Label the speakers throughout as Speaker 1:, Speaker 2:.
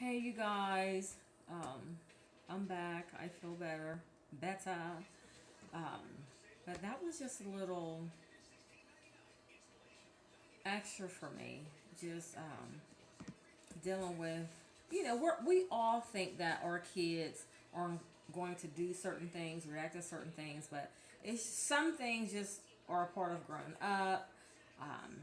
Speaker 1: Hey, you guys. I'm back. I feel better. Um, but that was just a little extra for me. Just dealing with, we all think that our kids are going to do certain things, react to certain things, but it's some things just are a part of growing up. Um,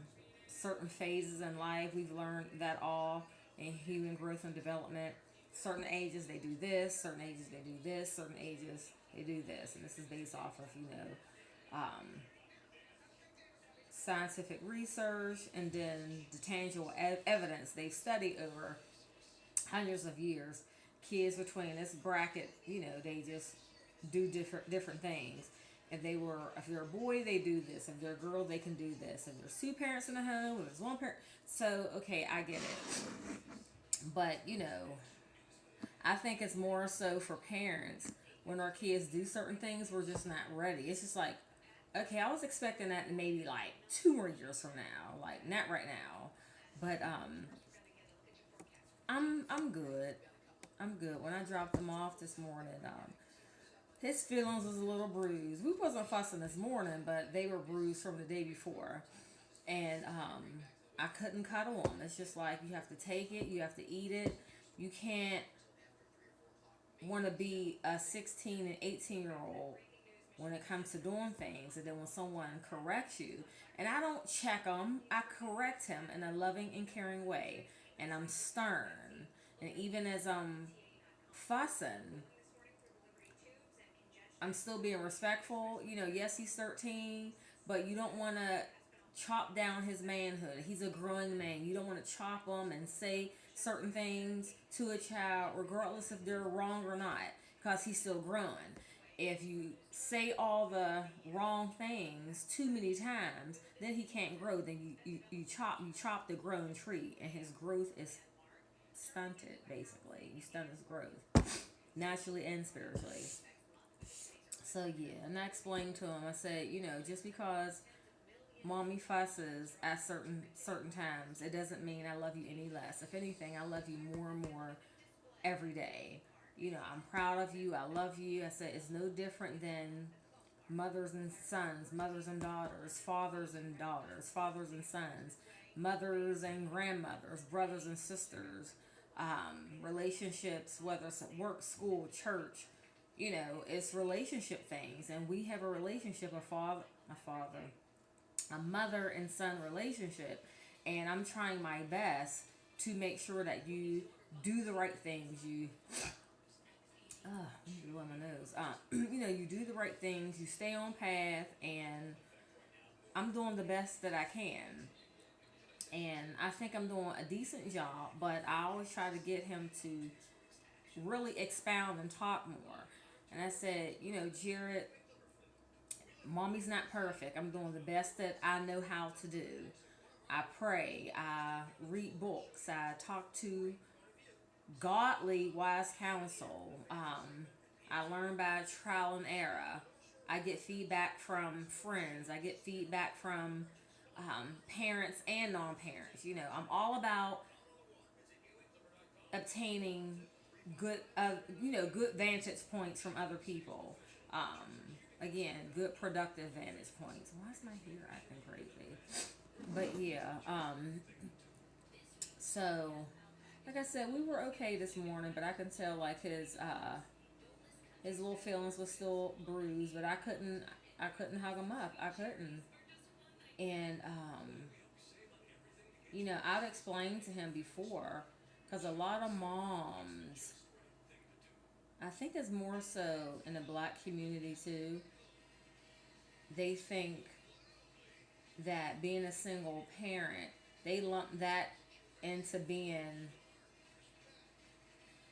Speaker 1: Certain phases in life, we've learned that all in human growth and development. Certain ages they do this, certain ages they do this, certain ages they do this, and this is based off of um, scientific research and then the tangible evidence they've studied over hundreds of years. Kids between this bracket, they just do different things. If they're a boy, they do this. If they're a girl, they can do this. If there's two parents in the home, if there's one parent, so okay, I get it. But I think it's more so for parents when our kids do certain things, we're just not ready. It's just like, okay, I was expecting that in maybe like 2 more years from now, like not right now. But I'm good. I'm good. When I dropped him off this morning, his feelings was a little bruised. We wasn't fussing this morning, but they were bruised from the day before, and I couldn't cuddle them. It's just like you have to take it, you have to eat it. You can't want to be a 16 and 18-year old when it comes to doing things, and then when someone corrects you, and I don't check them, I correct him in a loving and caring way, and I'm stern, and even as I'm fussing, I'm still being respectful. Yes, he's 13, but you don't want to chop down his manhood. He's a growing man. You don't want to chop him and say certain things to a child, regardless if they're wrong or not, because he's still growing. If you say all the wrong things too many times, then he can't grow. Then you chop the grown tree, and his growth is stunted. Basically, you stunt his growth naturally and spiritually. So yeah, and I explained to him. I said, just because mommy fusses at certain times, it doesn't mean I love you any less. If anything, I love you more and more every day. I'm proud of you. I love you. I said it's no different than mothers and sons, mothers and daughters, fathers and sons, mothers and grandmothers, brothers and sisters, relationships, whether it's at work, school, church. It's relationship things, and we have a relationship, a mother and son relationship, and I'm trying my best to make sure that you do the right things. You blow my nose. You do the right things. You stay on path, and I'm doing the best that I can. And I think I'm doing a decent job, but I always try to get him to really expound and talk more. And I said, Jared, mommy's not perfect. I'm doing the best that I know how to do. I pray. I read books. I talk to godly, wise counsel. I learn by trial and error. I get feedback from friends. I get feedback from parents and non-parents. I'm all about obtaining good vantage points from other people. Again, good productive vantage points. Why is my hair acting crazy? But yeah, so like I said, we were okay this morning, but I can tell like his little feelings was still bruised, but I couldn't hug him up. I couldn't, and I've explained to him before, because a lot of moms, I think it's more so in the black community too, they think that being a single parent, they lump that into being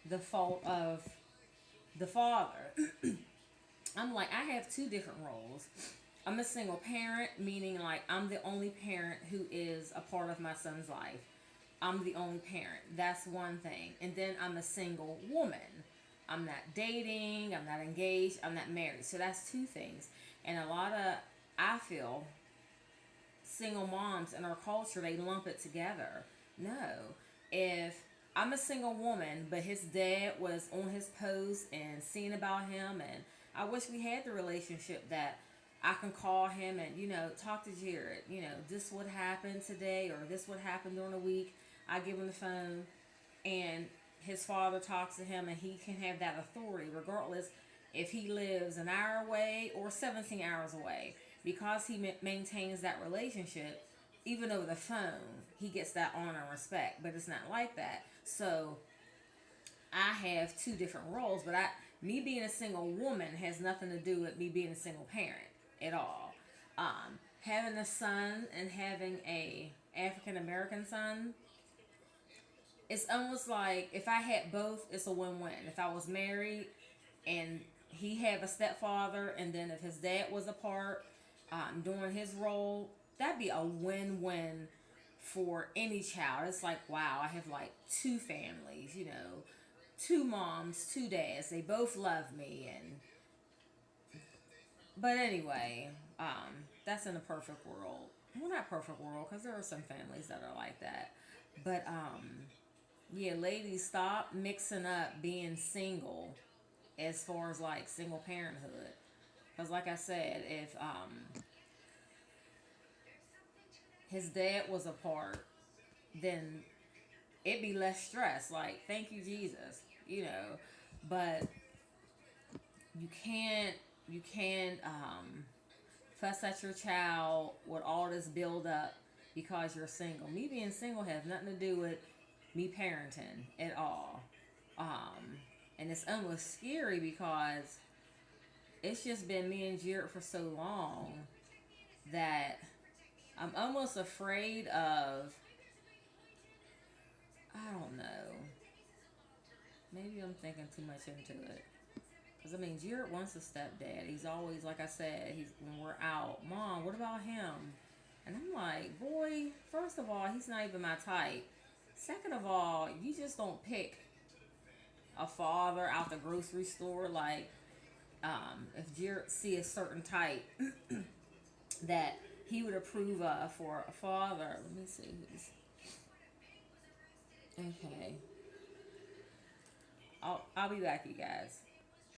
Speaker 1: the fault of the father. I'm like, I have two different roles. I'm a single parent, meaning like I'm the only parent who is a part of my son's life. I'm the only parent. That's one thing. And then I'm a single woman. I'm not dating, I'm not engaged, I'm not married. So that's two things. And a lot of, I feel, single moms in our culture, they lump it together. No. If I'm a single woman, but his dad was on his post and seeing about him, and I wish we had the relationship that I can call him and talk to Jared. This would happen today, or this would happen during the week. I give him the phone, and his father talks to him, and he can have that authority regardless if he lives an hour away or 17 hours away, because he maintains that relationship. Even over the phone, he gets that honor and respect, but it's not like that. So I have two different roles, but me being a single woman has nothing to do with me being a single parent at all. Having a son and having a African American son, it's almost like if I had both, it's a win-win. If I was married and he had a stepfather, and then if his dad was apart doing his role, that'd be a win-win for any child. It's like, wow, I have like two families, two moms, two dads. They both love me, and but anyway, that's in a perfect world. Well, not perfect world, because there are some families that are like that. But yeah, ladies, stop mixing up being single as far as like single parenthood. Because like I said, if his dad was apart, then it'd be less stress. Like, thank you, Jesus. But you can't fuss at your child with all this build up because you're single. Me being single has nothing to do with me parenting at all. And it's almost scary because it's just been me and Jared for so long that I'm almost afraid of, I don't know. Maybe I'm thinking too much into it. Because, I mean, Jared wants a stepdad. He's always, like I said, when we're out, Mom, what about him? And I'm like, boy, first of all, he's not even my type. Second of all, you just don't pick a father out the grocery store. Like, if Jared see a certain type that he would approve of for a father. Let me see. Okay. I'll be back, you guys.